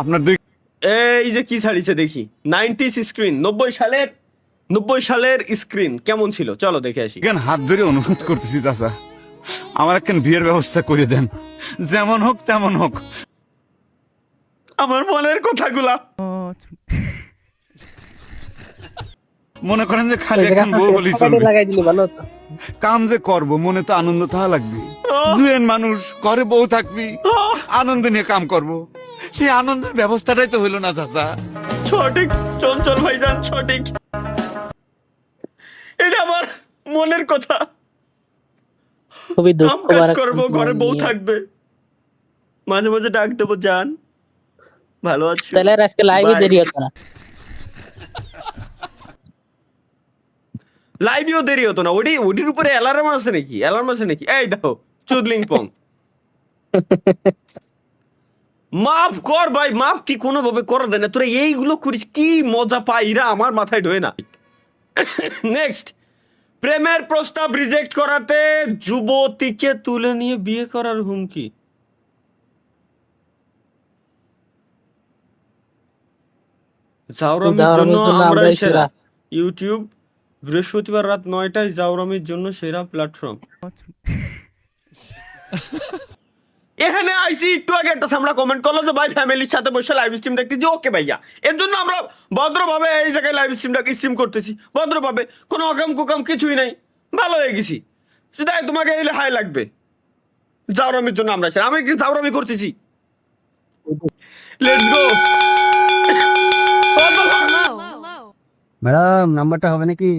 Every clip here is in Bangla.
আপনার দুই এই যে কি ছাড়িছে দেখি 90s স্ক্রিন 90 সালের স্ক্রিন কেমন ছিল চলো দেখে আসি। কেন হাত ধরে অনুরোধ করতেছি চাচা, আমার একখান বিয়ের ব্যবস্থা করে দেন, যেমন হোক তেমন হোক। আমার মনের কথাগুলা মনে করেন যে খালি এখন বউ বলি কাম যে করব, মনে তো আনন্দ থাকা লাগবে। জুয়েন মানুষ, ঘরে বউ থাকবি, আনন্দ নিয়ে কাম করব, সেই আনন্দের ব্যবস্থাটাই তো হইলো না চাচা। সঠিক চঞ্চল ভাইজান, সঠিক। এটা আমার মনের কথা। খুবই কাম কাজ করবো, ঘরে বউ থাকবে, মাঝে মাঝে ডাক দেবো, জান ভালো আছো? তাহলে আজকে লাইভে দেরি হতো না, লাইভেও দেরি হতো না। ওটির উপরে অ্যালার্ম আছে নাকি? এই দেখো চুদলিং পং। মাফ কর ভাই, মাফ কি কোনো ভাবে করা দেয় না? তোরা এইগুলো করিস, কি মজা পাই এরা, আমার মাথায় ঢোয় না। নেক্সট, প্রেমের প্রস্তাব রিজেক্ট করাতে যুবতীকে তুলে নিয়ে বিয়ে করার হুমকি। জাউরামির জন্য আমরাই সেরা। ইউটিউব বৃহস্পতিবার রাত 9টায় জাউরামির জন্য সেরা প্ল্যাটফর্ম। এখানে আইসি একটু আগে একটা সামলা কমেন্ট করলো যে ভাই ফ্যামিলির সাথে বসে লাইভ স্ট্রিম দেখতেছি। ওকে ভাইয়া, এর জন্য আমরা ভদ্রভাবে এই জায়গায় লাইভ স্ট্রিম করতেছি, ভদ্রভাবে, কোনো অকাম কুকাম কিছুই নাই, ভালো হয়ে গেছি। সেটাই তোমাকে এলে হাই লাগবে। জাউরামির জন্য আমরা আমি কি জাউরামি করতেছি? Let's go. ম্যাডাম নাম্বারটা হবে নাকি?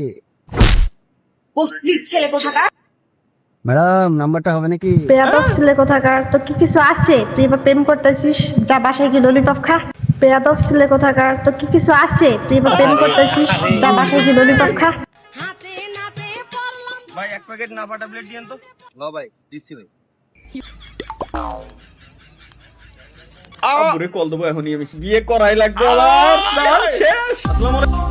বস্তির ছেলে কোথাকার। ম্যাডাম নাম্বারটা হবে নাকি? বেয়াদব ছেলে কোথাকার, তো কি কিছু আছে? তুই এবার প্রেম করতেছিস, যা বাসায় কি ললিপপ খা। বেয়াদব ছেলে কোথাকার, তো কি কিছু আছে? তুই এবার প্রেম করতেছিস, যা বাসায় কি ললিপপ খা। ভাই এক প্যাকেট নাফা ট্যাবলেট দিয়েন তো। লো ভাই, দিচ্ছি ভাই। আরে কল দেবো এখনই, আমি বিয়ে করাই লাগবে আমার। শেষ। আসসালামু আলাইকুম।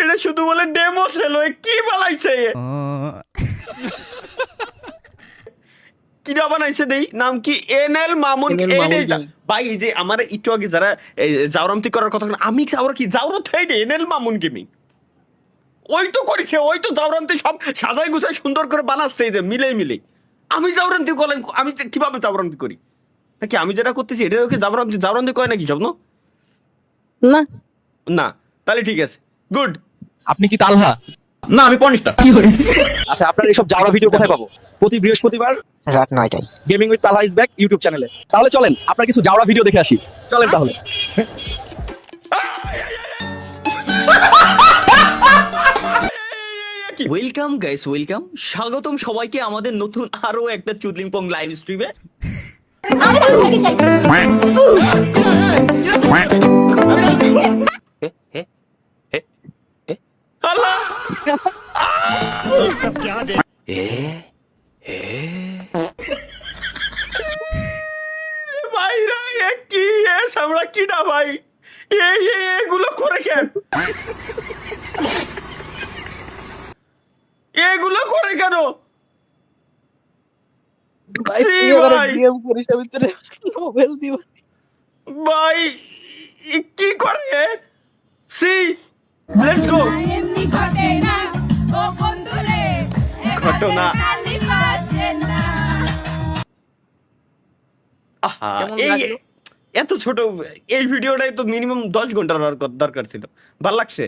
এটা শুধু বলে ডেমো ছিল, কি বানাইছে? কিরা বানাইছে দেই, নাম কি? এনএল মামুন। ভাই এই যে আমার একটু আগে যারা জাউরামতি করার কথা, আমি জাউরা থাই এনএল মামুন গেমিং, ওই তো করেছে, ওই তো জাউরামতি সব সাজাই গুছাই সুন্দর করে বানাচ্ছে, এই যে মিলে। আমি জাউরামতি করলাম, আমি কিভাবে জাউরামতি করি নাকি? আমি যেটা করতেছি এটা ওকে জাউরামতি করে নাকি স্বপ্ন? না, তাহলে ঠিক আছে, গুড। আপনি কি তালহা? না, আমি পনিস্টার। আচ্ছা, আপনার এইসব জাউরা ভিডিও কোথায় পাবো? প্রতি বৃহস্পতিবার রাত 9টায় gaming with Talha is back YouTube চ্যানেলে। তাহলে চলেন আপনার কিছু জাউরা ভিডিও দেখে আসি। চলেন তাহলে। ওয়েলকাম গাইস, ওয়েলকাম, স্বাগতম সবাইকে আমাদের নতুন আরো একটা চুদলিং পং লাইভ স্ট্রিমে। ভাইরা কি আমরা কিনা ভাই, এগুলো করে কেন? এগুলো করে কেন? ভাই কি করে? C let's go. ঘটনা এই এত ছোট এই ভিডিওটাই তো মিনিমাম 10 ঘন্টার দরকার ছিল। ভাল লাগছে?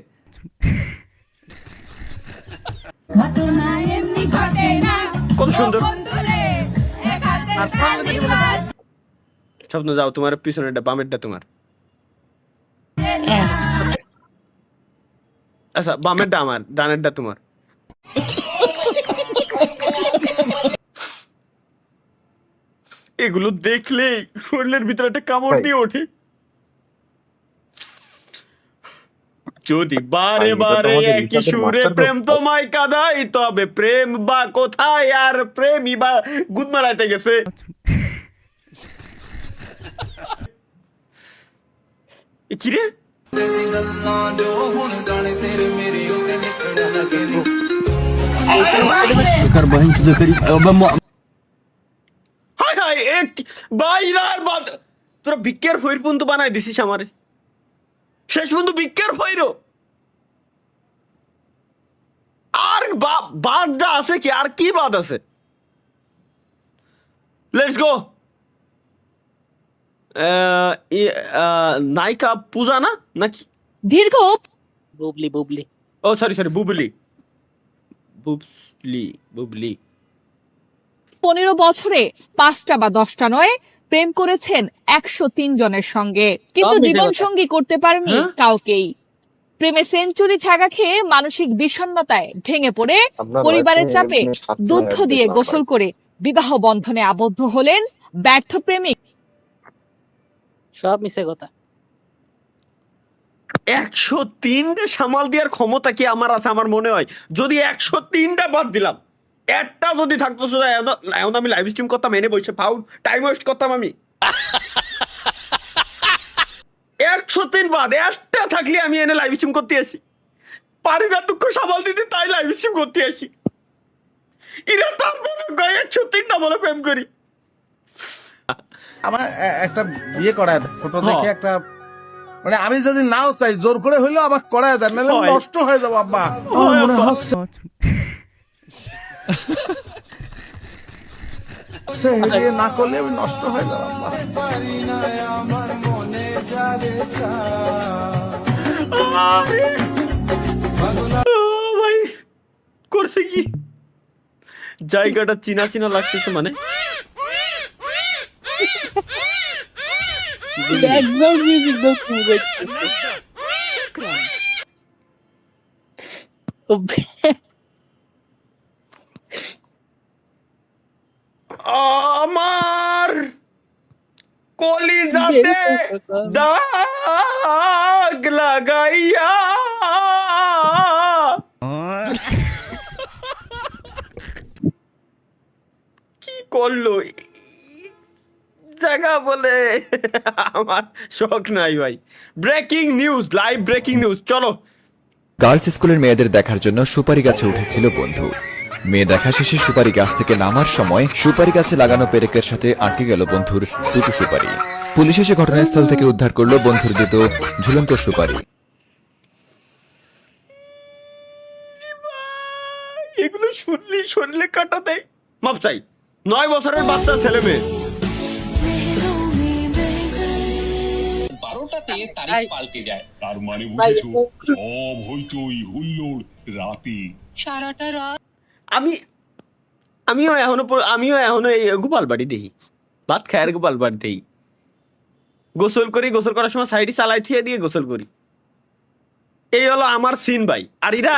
কত সুন্দর। স্বপ্ন যাও, তোমার পিছনেরটা বামেরটা তোমার। আচ্ছা, বামেরটা আমার, ডানেরটা তোমার। এগুলো দেখলে শরীরের ভিতরে একটা কামড় দিয়ে ওঠে। যদি বারে বারে একই সুরে প্রেম তোমায় কাঁদাই, তবে প্রেম বা কোথায়? আর প্রেমই বা গুদ মারাইতে গেছে। কিরে নাই এক বাইরার বাদ তোরা ভিক্ষের ফইর পর্যন্ত বানাই দিছিস আমারে শেষ পর্যন্ত ভিক্ষের ফইরো আর বাদ যা আছে কি আর কি বাদ আছে লেটস গো নায়িকা পূজা না নাকি দীর্ঘ বুবলি বুবলি ও সরি বুবলি বুবলি 15 বছরে 5টা বা 10টা নয় প্রেম করেছেন 103 জনের সঙ্গে, কিন্তু সব মিথ্যে জীবন কথা। সঙ্গী করতে পারেননি হ্যাঁ? কাউকেই। প্রেমে সেঞ্চুরি ছাগা খেয়ে মানসিক বিষণ্ণতায় ভেঙে পড়ে পরিবারের চাপে দুধ দিয়ে গোসল করে বিবাহ বন্ধনে আবদ্ধ হলেন ব্যর্থ প্রেমিক। সব মিছে কথা। 103টা সামাল দেওয়ার ক্ষমতা কি আমার আছে? আমার মনে হয় যদি 103টা বাদ দিলাম একটা যদি থাকতো সোজা এখন আমি লাইভ স্ট্রিম করতাম, এনে বসে ফাউল টাইম ওয়েস্ট করতাম আমি। 103 বাদ একটা থাকলে আমি এনে লাইভ স্ট্রিম করতে আসি, পারিবার দুঃখ সামাল দিতে তাই লাইভ স্ট্রিম করতে আসি। এরা তারপরে 103টা বলে প্রেম করি। আমার একটা বিয়ে করায় দেয়, ফটো দেখে একটা মানে আমি যদি নাও চাই জোর করে হইলেও আমার করায় দেয়, নাহলে হয়। নষ্ট হয়ে যাবো আব্বা। আমার মনে হচ্ছে সে বিয়ে না করলে আমি নষ্ট হয়ে যাবো আব্বা। ও ভাই করছে কি জায়গাটা চিনা চিনা লাগতেছে, মানে ব্যাকগ্রাউন্ড মিউজিক দাও খুব আমার কলিজাতে দাগ লাগাইয়া কি করলো জায়গা বলে আমার শখ নাই ভাই। Breaking news, live breaking news, চলো। গার্লস স্কুলের মেয়েদের দেখার জন্য সুপারি গাছে উঠেছিল বন্ধু। মেয়ে দেখা শেষে সুপারি গাছ থেকে নামার সময় সুপারি গাছে লাগানো পেরেকের সাথে আটকে গেল বন্ধুর দুটো সুপারি। পুলিশ এসে ঘটনাস্থল থেকে উদ্ধার করলো বন্ধুর দুটো ঝুলন্ত সুপারি। এগুলো শুনলি শরীরে কাটা দেয়। মাপ চাই, 9 বছরের বাচ্চা ছেলে মেয়ে। 12টাতে তারিখ পাল্টে যায়, তার মানে বুঝেছো সব হইচই হুল্লোড় রাতে সারাটা রাত। আমিও এখনো এই গোপাল বাড়ি দেই, ভাত খায় গোপাল বাড়ি দেই, গোসল করি, গোসল করার সময় সাইডে চালাই থিয়ে দিয়ে গোসল করি। এই হলো আমার সিন ভাই। আর এরা